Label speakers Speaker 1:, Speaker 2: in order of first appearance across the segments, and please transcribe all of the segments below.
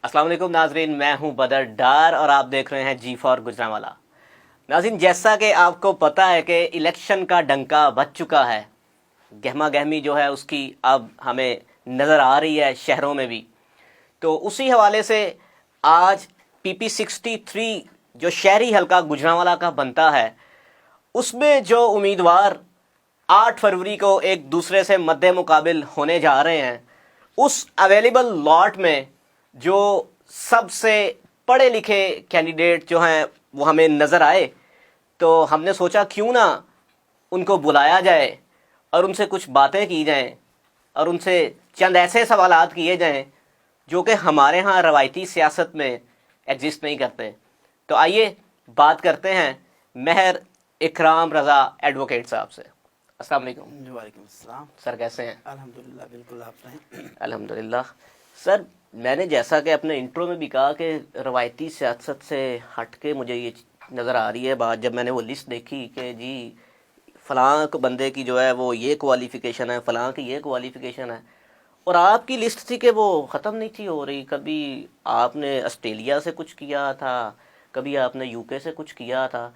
Speaker 1: السلام علیکم ناظرین، میں ہوں بدر ڈار اور آپ دیکھ رہے ہیں جی فار گجرانوالہ۔ ناظرین، جیسا کہ آپ کو پتہ ہے کہ الیکشن کا ڈنکا بج چکا ہے، گہما گہمی جو ہے اس کی اب ہمیں نظر آ رہی ہے شہروں میں بھی۔ تو اسی حوالے سے آج PP63 جو شہری حلقہ گجرانوالہ کا بنتا ہے، اس میں جو امیدوار 8 فروری کو ایک دوسرے سے مد مقابل ہونے جا رہے ہیں، اس اویلیبل لاٹ میں جو سب سے پڑھے لکھے کینڈیڈیٹ جو ہیں وہ ہمیں نظر آئے، تو ہم نے سوچا کیوں نہ ان کو بلایا جائے اور ان سے کچھ باتیں کی جائیں اور ان سے چند ایسے سوالات کیے جائیں جو کہ ہمارے ہاں روایتی سیاست میں ایگزسٹ نہیں کرتے۔ تو آئیے بات کرتے ہیں مہر اکرام رضا ایڈوکیٹ صاحب سے۔ السلام علیکم۔
Speaker 2: وعلیکم السلام
Speaker 1: سر، کیسے ہیں؟
Speaker 2: الحمدللہ، بالکل آپ رہیں۔
Speaker 1: الحمدللہ۔ سر، میں نے جیسا کہ اپنے انٹرو میں بھی کہا کہ روایتی سیاست سے ہٹ کے مجھے یہ نظر آ رہی ہے بات، جب میں نے وہ لسٹ دیکھی کہ جی فلاں بندے کی جو ہے وہ یہ کوالیفیکیشن ہے، فلاں کی یہ کوالیفیکیشن ہے، اور آپ کی لسٹ تھی کہ وہ ختم نہیں تھی ہو رہی۔ کبھی آپ نے آسٹریلیا سے کچھ کیا تھا، کبھی آپ نے UK سے کچھ کیا تھا،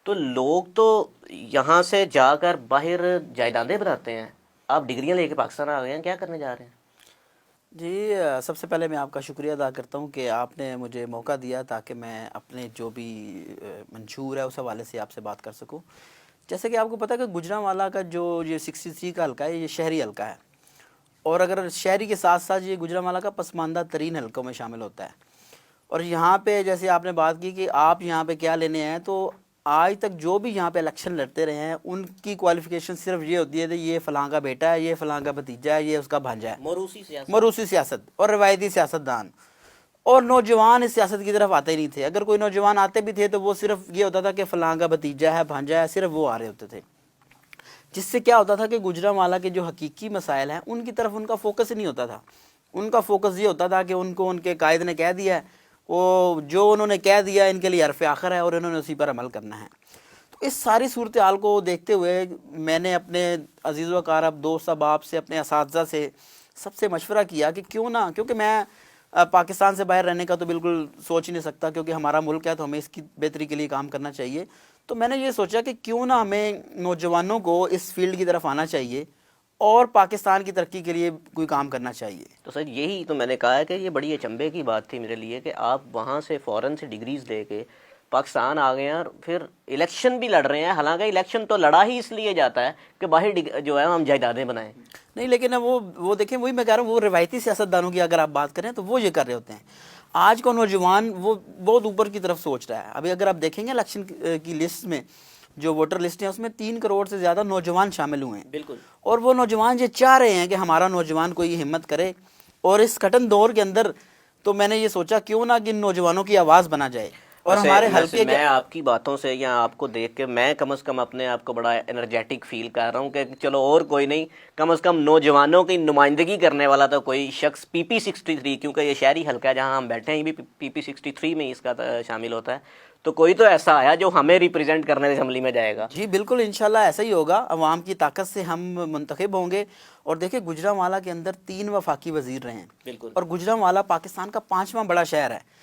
Speaker 1: تو لوگ تو یہاں سے جا کر باہر جائیدادیں بناتے ہیں، آپ ڈگریاں لے کے پاکستان آ گئے ہیں، کیا کرنے جا رہے ہیں؟
Speaker 2: جی، سب سے پہلے میں آپ کا شکریہ ادا کرتا ہوں کہ آپ نے مجھے موقع دیا تاکہ میں اپنے جو بھی منشور ہے اس حوالے سے آپ سے بات کر سکوں۔ جیسے کہ آپ کو پتہ ہے کہ گجرانوالہ کا جو یہ 63 کا حلقہ ہے، یہ شہری حلقہ ہے، اور اگر شہری کے ساتھ ساتھ یہ گجرانوالہ کا پسماندہ ترین حلقوں میں شامل ہوتا ہے۔ اور یہاں پہ جیسے آپ نے بات کی کہ آپ یہاں پہ کیا لینے ہیں، تو آج تک جو بھی یہاں پہ الیکشن لڑتے رہے ہیں ان کی کوالیفیکیشن صرف یہ ہوتی ہے کہ یہ فلاں کا بیٹا ہے، یہ فلاں کا بھتیجا ہے، یہ اس کا بھانجا ہے۔ موروثی سیاست اور روایتی سیاست دان، اور نوجوان اس سیاست کی طرف آتے ہی نہیں تھے۔ اگر کوئی نوجوان آتے بھی تھے تو وہ صرف یہ ہوتا تھا کہ فلاں کا بھتیجا ہے، بھانجا ہے، صرف وہ آ رہے ہوتے تھے، جس سے کیا ہوتا تھا کہ گجرانوالہ کے جو حقیقی مسائل ہیں ان کی طرف ان کا فوکس ہی نہیں ہوتا تھا۔ ان کا فوکس یہ ہوتا تھا کہ ان کو ان کے قائد نے کہہ دیا ہے، وہ جو انہوں نے کہہ دیا ان کے لیے حرف آخر ہے اور انہوں نے اسی پر عمل کرنا ہے۔ تو اس ساری صورتحال کو دیکھتے ہوئے میں نے اپنے عزیز و اقارب، دوست احباب سے، اپنے اساتذہ سے سب سے مشورہ کیا کہ کیوں نہ، کیونکہ میں پاکستان سے باہر رہنے کا تو بالکل سوچ ہی نہیں سکتا، کیونکہ ہمارا ملک ہے تو ہمیں اس کی بہتری کے لیے کام کرنا چاہیے۔ تو میں نے یہ سوچا کہ کیوں نہ ہمیں نوجوانوں کو اس فیلڈ کی طرف آنا چاہیے اور پاکستان کی ترقی کے لیے کوئی کام کرنا چاہیے۔
Speaker 1: تو سر، یہی تو میں نے کہا ہے کہ یہ بڑی اچنبے کی بات تھی میرے لیے کہ آپ وہاں سے فوراً سے ڈگریز لے کے پاکستان آ گئے ہیں اور پھر الیکشن بھی لڑ رہے ہیں۔ حالانکہ الیکشن تو لڑا ہی اس لیے جاتا ہے کہ باہر جو ہے ہم جائیدادیں بنائیں۔
Speaker 2: نہیں، لیکن وہ دیکھیں، وہی میں کہہ رہا ہوں، وہ روایتی سیاست دانوں کی اگر آپ بات کریں تو وہ یہ کر رہے ہوتے ہیں۔ آج کا نوجوان وہ بہت اوپر کی طرف سوچ رہا ہے۔ ابھی اگر آپ دیکھیں گے الیکشن کی لسٹ میں، جو ووٹر لسٹ ہیں، اس میں 3 کروڑ سے زیادہ نوجوان شامل ہوئے ہیں۔
Speaker 1: بالکل۔
Speaker 2: اور وہ نوجوان یہ چاہ رہے ہیں کہ ہمارا نوجوان کوئی ہمت کرے، اور اس کٹن دور کے اندر تو میں نے یہ سوچا کیوں نہ کہ ان نوجوانوں کی آواز بنا جائے۔ اور ہمارے حلقے
Speaker 1: میں آپ کی باتوں سے یا آپ کو دیکھ کے میں کم از کم اپنے آپ کو بڑا انرجیٹک فیل کر رہا ہوں کہ چلو اور کوئی نہیں، کم از کم نوجوانوں کی نمائندگی کرنے والا تو کوئی شخص PP63، کیونکہ یہ شہری حلقہ ہے جہاں ہم بیٹھے ہیں، یہ بھی PP63 میں ہی اس کا شامل ہوتا ہے، تو کوئی تو ایسا آیا جو ہمیں ریپرزینٹ کرنے اسمبلی میں جائے گا۔
Speaker 2: جی بالکل، انشاءاللہ ایسا ہی ہوگا۔ عوام کی طاقت سے ہم منتخب ہوں گے۔ اور دیکھیں، گجرانوالہ کے اندر 3 وفاقی وزیر رہے ہیں،
Speaker 1: بالکل،
Speaker 2: اور گجرانوالہ پاکستان کا 5واں بڑا شہر ہے۔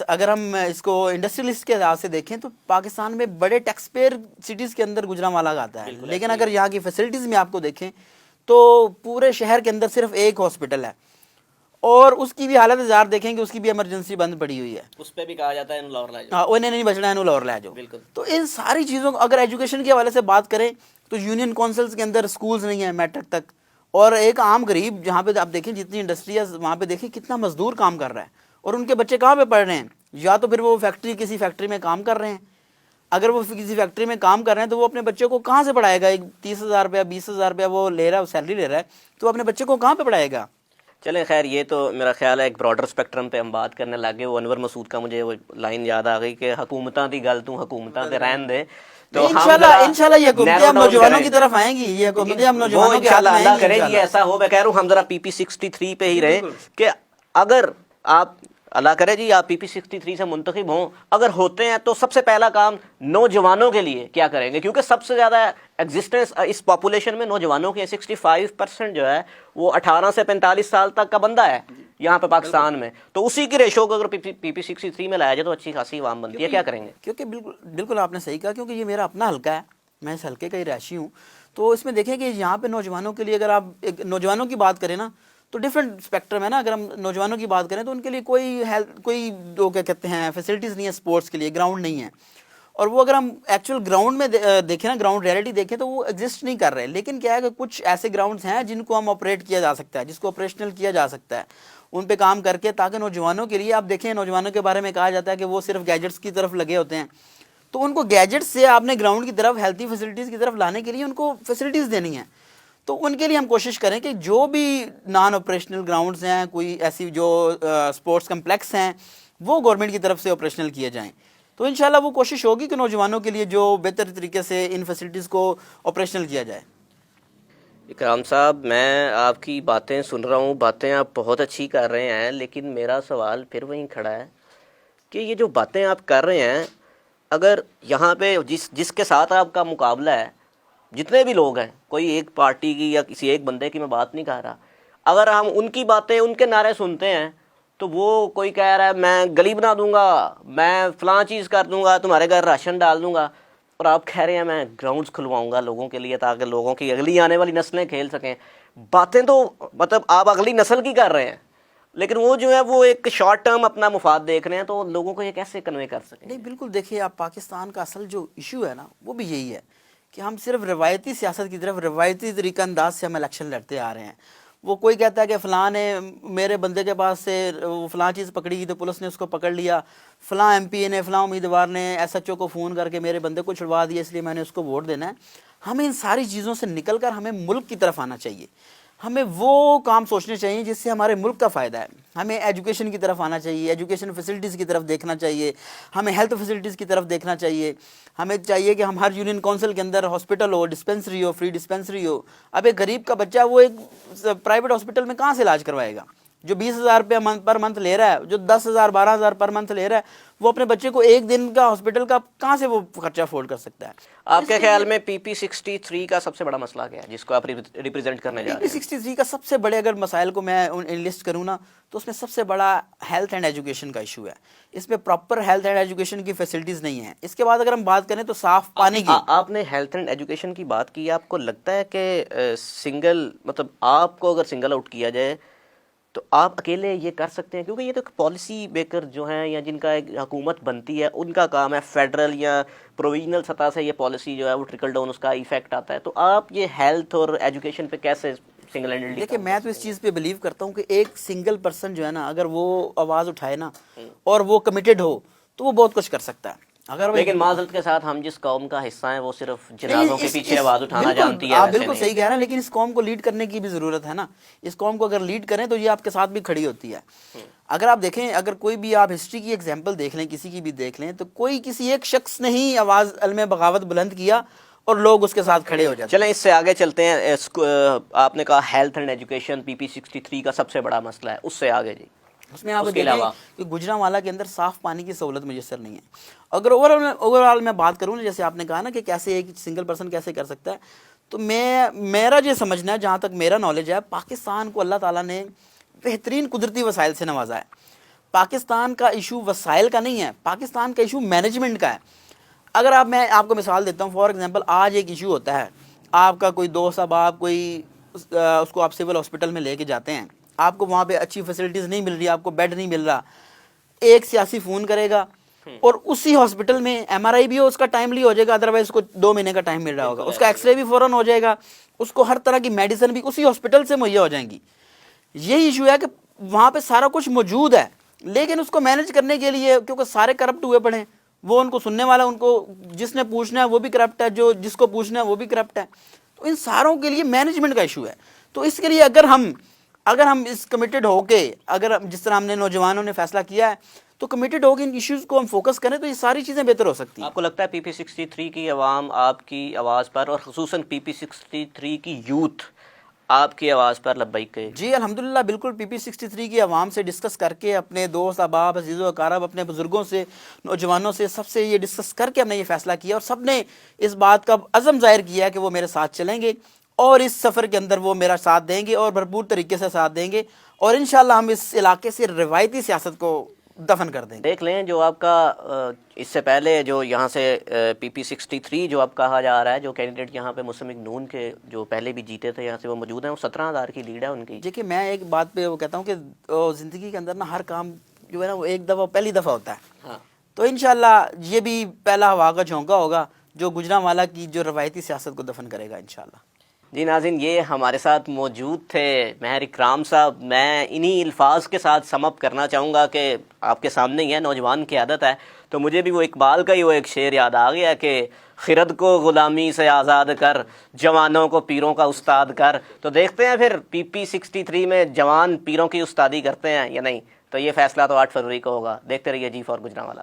Speaker 2: اگر ہم اس کو انڈسٹریلسٹ کے حساب سے دیکھیں تو پاکستان میں بڑے ٹیکس پیئر سٹیز کے اندر گجرانوالہ آتا ہے، لیکن اگر یہاں کی فیسلٹیز میں آپ کو دیکھیں تو پورے شہر کے اندر صرف ایک ہاسپٹل ہے، اور اس کی بھی حالت زار دیکھیں کہ اس کی بھی ایمرجنسی بند پڑی ہوئی ہے۔
Speaker 1: اس پہ بھی کہا جاتا ہے انہوں لاہور لے جاؤ۔
Speaker 2: ہاں، انہیں نہیں بچنا ہے، انہوں لاہور لے جاؤ۔
Speaker 1: بالکل۔
Speaker 2: تو ان ساری چیزوں کو اگر ایجوکیشن کے حوالے سے بات کریں تو یونین کونسلز کے اندر سکولز نہیں ہیں میٹرک تک، اور ایک عام غریب جہاں پہ آپ دیکھیں جتنی انڈسٹری ہے وہاں پہ دیکھیں کتنا مزدور کام کر رہا ہے، اور ان کے بچے کہاں پہ پڑھ رہے ہیں؟ یا تو پھر وہ کسی فیکٹری میں کام کر رہے ہیں۔ اگر وہ کسی فیکٹری میں کام کر رہے ہیں تو وہ اپنے بچے کو کہاں سے پڑھائے گا؟ 30,000 روپیہ 20,000 روپیہ وہ لے رہا ہے، سیلری لے رہا ہے، تو اپنے بچے کو کہاں پہ پڑھائے گا؟
Speaker 1: چلیں خیر، یہ تو میرا خیال ہے ایک براڈر اسپیکٹرم پہ ہم بات کرنے لگے۔ وہ انور مسعود کا مجھے وہ لائن یاد آ گئی کہ حکومتاں دی گل تو حکومتاں تے رہن دے۔ تو
Speaker 2: انشاءاللہ یہ حکومتیں ہم نوجوانوں کی طرف آئیں گی، یہ حکومتیں ہم نوجوانوں کے ہاتھ میں آئیں گی۔
Speaker 1: اللہ کرے جی ایسا ہو۔ میں کہہ رہا ہوں ہم ذرا PP63 پہ ہی رہے کہ اگر آپ، اللہ کرے جی آپ PP63 سے منتخب ہوں، اگر ہوتے ہیں تو سب سے پہلا کام نوجوانوں کے لیے کیا کریں گے؟ کیونکہ سب سے زیادہ ایگزسٹنس اس پاپولیشن میں نوجوانوں کی 65% جو ہے وہ 18 سے 45 سال تک کا بندہ ہے۔ یہاں پہ پاکستان میں، تو اسی کی ریشو کو اگر پی پی 63 میں لایا جائے تو اچھی خاصی عوام بنتی ہے. کیا کریں گے؟
Speaker 2: کیونکہ بالکل آپ نے صحیح کہا، کیونکہ یہ میرا اپنا حلقہ ہے، میں اس حلقے کا ہی رہائشی ہوں. تو اس میں دیکھیں کہ یہاں پہ نوجوانوں کے لیے اگر آپ ایک نوجوانوں کی بات کریں نا تو ڈفرینٹ اسپیکٹرم ہے نا. اگر ہم نوجوانوں کی بات کریں تو ان کے لیے کوئی وہ کیا کہتے ہیں فیسلٹیز نہیں ہے اسپورٹس کے لیے، گراؤنڈ نہیں ہے. اور وہ اگر ہم ایکچوئل گراؤنڈ میں دیکھیں نا، گراؤنڈ ریئلٹی دیکھیں تو وہ ایگزسٹ نہیں کر رہے. لیکن کیا ہے کہ کچھ ایسے گراؤنڈز ہیں جن کو ہم آپریٹ کیا جا سکتا ہے، جس کو آپریشنل کیا جا سکتا ہے ان پہ کام کر کے، تاکہ نوجوانوں کے لیے، آپ دیکھیں نوجوانوں کے بارے میں کہا جاتا ہے کہ وہ صرف گیجٹس کی طرف لگے ہوتے ہیں. تو ان کو گیجٹس سے آپ نے گراؤنڈ کی طرف، ہیلتھی فیسلٹیز کی طرف لانے کے لیے ان کو فیسلٹیز دینی ہیں. تو ان کے لیے ہم کوشش کریں کہ جو بھی نان آپریشنل گراؤنڈز ہیں، کوئی ایسی جو اسپورٹس کمپلیکس ہیں، وہ گورنمنٹ کی طرف سے آپریشنل کیے جائیں. تو انشاءاللہ وہ کوشش ہوگی کہ نوجوانوں کے لیے جو بہتر طریقے سے ان فیسلٹیز کو آپریشنل کیا جائے.
Speaker 1: اکرام صاحب، میں آپ کی باتیں سن رہا ہوں، باتیں آپ بہت اچھی کر رہے ہیں، لیکن میرا سوال پھر وہیں کھڑا ہے کہ یہ جو باتیں آپ کر رہے ہیں، اگر یہاں پہ جس کے ساتھ آپ کا مقابلہ ہے، جتنے بھی لوگ ہیں، کوئی ایک پارٹی کی یا کسی ایک بندے کی میں بات نہیں کر رہا، اگر ہم ان کی باتیں، ان کے نعرے سنتے ہیں تو وہ کوئی کہہ رہا ہے میں گلی بنا دوں گا، میں فلاں چیز کر دوں گا، تمہارے گھر راشن ڈال دوں گا، اور آپ کہہ رہے ہیں میں گراؤنڈز کھلواؤں گا لوگوں کے لیے تاکہ لوگوں کی اگلی آنے والی نسلیں کھیل سکیں. باتیں تو مطلب آپ اگلی نسل کی کر رہے ہیں، لیکن وہ جو ہے وہ ایک شارٹ ٹرم اپنا مفاد دیکھ رہے ہیں، تو لوگوں کو یہ کیسے کنوے کر سکیں؟
Speaker 2: نہیں بالکل، دیکھیے آپ پاکستان کا اصل جو ایشو ہے نا وہ بھی یہی ہے کہ ہم صرف روایتی سیاست کی طرف، روایتی طریقہ انداز سے ہم الیکشن لڑتے آ رہے ہیں. وہ کوئی کہتا ہے کہ فلاں نے میرے بندے کے پاس سے فلاں چیز پکڑی گئی تو پولیس نے اس کو پکڑ لیا، فلاں ایم پی نے، فلاں امیدوار نے ایس ایچ او کو فون کر کے میرے بندے کو چھڑوا دیا اس لیے میں نے اس کو ووٹ دینا ہے. ہمیں ان ساری چیزوں سے نکل کر ہمیں ملک کی طرف آنا چاہیے. ہمیں وہ کام سوچنے چاہیے جس سے ہمارے ملک کا فائدہ ہے. ہمیں ایجوکیشن کی طرف آنا چاہیے، ایجوکیشن فیسلٹیز کی طرف دیکھنا چاہیے، ہمیں ہیلتھ فیسلٹیز کی طرف دیکھنا چاہیے. ہمیں چاہیے کہ ہم ہر یونین کونسل کے اندر ہاسپٹل ہو، ڈسپینسری ہو، فری ڈسپینسری ہو. اب ایک غریب کا بچہ وہ ایک پرائیویٹ ہاسپٹل میں کہاں سے علاج کروائے گا؟ جو 20,000 روپیہ پر منتھ لے رہا ہے، جو 10,000 12,000 پر منتھ لے رہا ہے، وہ اپنے بچے کو ایک دن کا ہاسپٹل کا کہاں سے وہ خرچہ افورڈ کر سکتا ہے؟
Speaker 1: آپ کے خیال میں پی پی 63 کا سب سے بڑا مسئلہ کیا ہے جس کو آپ ریپرزینٹ کرنے جا رہے ہیں؟
Speaker 2: پی 63 کا سب سے بڑے اگر مسائل کو میں لسٹ کروں نا تو اس میں سب سے بڑا ہیلتھ اینڈ ایجوکیشن کا ایشو ہے. اس میں پراپر ہیلتھ اینڈ ایجوکیشن کی فیسلٹیز نہیں ہیں. اس کے بعد اگر ہم بات کریں تو صاف پانی کی،
Speaker 1: آپ نے ہیلتھ اینڈ ایجوکیشن کی بات کی، آپ کو لگتا ہے کہ سنگل مطلب آپ کو اگر سنگل آؤٹ کیا جائے تو آپ اکیلے یہ کر سکتے ہیں؟ کیونکہ یہ تو پالیسی میکر جو ہیں یا جن کا ایک حکومت بنتی ہے ان کا کام ہے، فیڈرل یا پروویژنل سطح سے یہ پالیسی جو ہے وہ ٹرکل ڈاؤن اس کا ایفیکٹ آتا ہے. تو آپ یہ ہیلتھ اور ایجوکیشن پہ کیسے سنگل ہینڈلی؟
Speaker 2: دیکھیں میں تو اس چیز پہ بلیو کرتا ہوں کہ ایک سنگل پرسن جو ہے نا اگر وہ آواز اٹھائے نا اور وہ کمیٹڈ ہو تو وہ بہت کچھ کر سکتا ہے.
Speaker 1: لیکن معذرت کے ساتھ ہم جس قوم کا حصہ ہیں وہ صرف جنازوں کے پیچھے آواز اٹھانا جانتی ہے.
Speaker 2: آپ بالکل صحیح کہہ رہے ہیں، لیکن اس قوم کو لیڈ کرنے کی بھی ضرورت ہے نا. اس قوم کو اگر لیڈ کریں تو یہ آپ کے ساتھ بھی کھڑی ہوتی ہے. اگر آپ دیکھیں، اگر کوئی بھی آپ ہسٹری کی ایگزامپل دیکھ لیں، کسی کی بھی دیکھ لیں، تو کوئی کسی ایک شخص نے ہی آواز علم بغاوت بلند کیا اور لوگ اس کے ساتھ کھڑے ہو جاتے ہیں.
Speaker 1: چلیں اس سے آگے چلتے ہیں. آپ نے کہا ہیلتھ اینڈ ایجوکیشن پی پی 63 کا سب سے بڑا مسئلہ ہے، اس سے آگے جی
Speaker 2: اس میں آپ دیکھیں کہ گوجرانوالا کے اندر صاف پانی کی سہولت میسر نہیں ہے. اگر اوور آل میں بات کروں نا، جیسے آپ نے کہا نا کہ کیسے ایک سنگل پرسن کیسے کر سکتا ہے، تو میرا جو سمجھنا ہے، جہاں تک میرا نالج ہے، پاکستان کو اللہ تعالیٰ نے بہترین قدرتی وسائل سے نوازا ہے. پاکستان کا ایشو وسائل کا نہیں ہے، پاکستان کا ایشو مینجمنٹ کا ہے. اگر میں آپ کو مثال دیتا ہوں، فار ایگزامپل آج ایک ایشو ہوتا ہے، آپ کا کوئی دوست، اب آپ کوئی اس کو آپ سول ہاسپٹل میں لے کے جاتے ہیں، آپ کو وہاں پہ اچھی فیسلٹیز نہیں مل رہی، آپ کو بیڈ نہیں مل رہا. ایک سیاسی فون کرے گا اور اسی ہاسپٹل میں ایم آر آئی بھی ہو، اس کا ٹائملی ہو جائے گا، ادروائز اس کو 2 مہینے کا ٹائم مل رہا ہوگا، اس کا ایکس رے بھی فوراً ہو جائے گا، اس کو ہر طرح کی میڈیسن بھی اسی ہاسپٹل سے مہیا ہو جائیں گی. یہی ایشو ہے کہ وہاں پہ سارا کچھ موجود ہے، لیکن اس کو مینیج کرنے کے لیے کیونکہ سارے کرپٹ ہوئے پڑے ہیں، وہ ان کو سننے والا، ان کو جس نے پوچھنا ہے وہ بھی کرپٹ ہے، جس کو پوچھنا ہے وہ بھی کرپٹ ہے. تو ان ساروں کے لیے مینجمنٹ کا ایشو ہے. تو اس کے لیے اگر ہم اس کمیٹڈ ہو کے، اگر جس طرح ہم نے نوجوانوں نے فیصلہ کیا ہے، تو کمیٹڈ ہو کے ان ایشوز کو ہم فوکس کریں تو یہ ساری چیزیں بہتر ہو سکتی ہیں.
Speaker 1: آپ کو لگتا ہے پی پی 63 کی عوام آپ کی آواز پر، اور خصوصاً پی پی 63 کی یوتھ آپ کی آواز پر لبیک کہے؟
Speaker 2: جی الحمدللہ، بالکل. پی پی 63 کی عوام سے ڈسکس کر کے، اپنے دوست احباب، عزیز و اقارب، اپنے بزرگوں سے، نوجوانوں سے، سب سے یہ ڈسکس کر کے ہم نے یہ فیصلہ کیا، اور سب نے اس بات کا عزم ظاہر کیا کہ وہ میرے ساتھ چلیں گے. اور اس سفر کے اندر وہ میرا ساتھ دیں گے اور بھرپور طریقے سے ساتھ دیں گے، اور انشاءاللہ ہم اس علاقے سے روایتی سیاست کو دفن کر دیں گے۔
Speaker 1: دیکھ لیں جو آپ کا اس سے پہلے جو یہاں سے PP63 جو اب کہا جا رہا ہے، جو کینڈیڈیٹ یہاں پہ مسلم لیگ نون کے جو پہلے بھی جیتے تھے یہاں سے وہ موجود ہیں، وہ 17,000 کی لیڈ ہے ان کی۔
Speaker 2: دیکھیے میں ایک بات پہ وہ کہتا ہوں کہ زندگی کے اندر نا ہر کام جو ہے نا وہ ایک دفعہ پہلی دفعہ ہوتا ہے،
Speaker 1: ہاں
Speaker 2: تو انشاءاللہ یہ بھی پہلا ہوا کا جھونکا ہوگا جو گوجرانوالا کی جو روایتی سیاست کو دفن کرے گا انشاءاللہ۔
Speaker 1: جی ناظرین، یہ ہمارے ساتھ موجود تھے ماہر اکرام صاحب۔ میں انہی الفاظ کے ساتھ سم اپ کرنا چاہوں گا کہ آپ کے سامنے ہی ہے، نوجوان کی عادت ہے، تو مجھے بھی وہ اقبال کا ہی وہ ایک شعر یاد آ گیا کہ خرد کو غلامی سے آزاد کر، جوانوں کو پیروں کا استاد کر۔ تو دیکھتے ہیں پھر PP63 میں جوان پیروں کی استادی کرتے ہیں یا نہیں، تو یہ فیصلہ تو 8 فروری کو ہوگا۔ دیکھتے رہیے G4 گوجرانوالا۔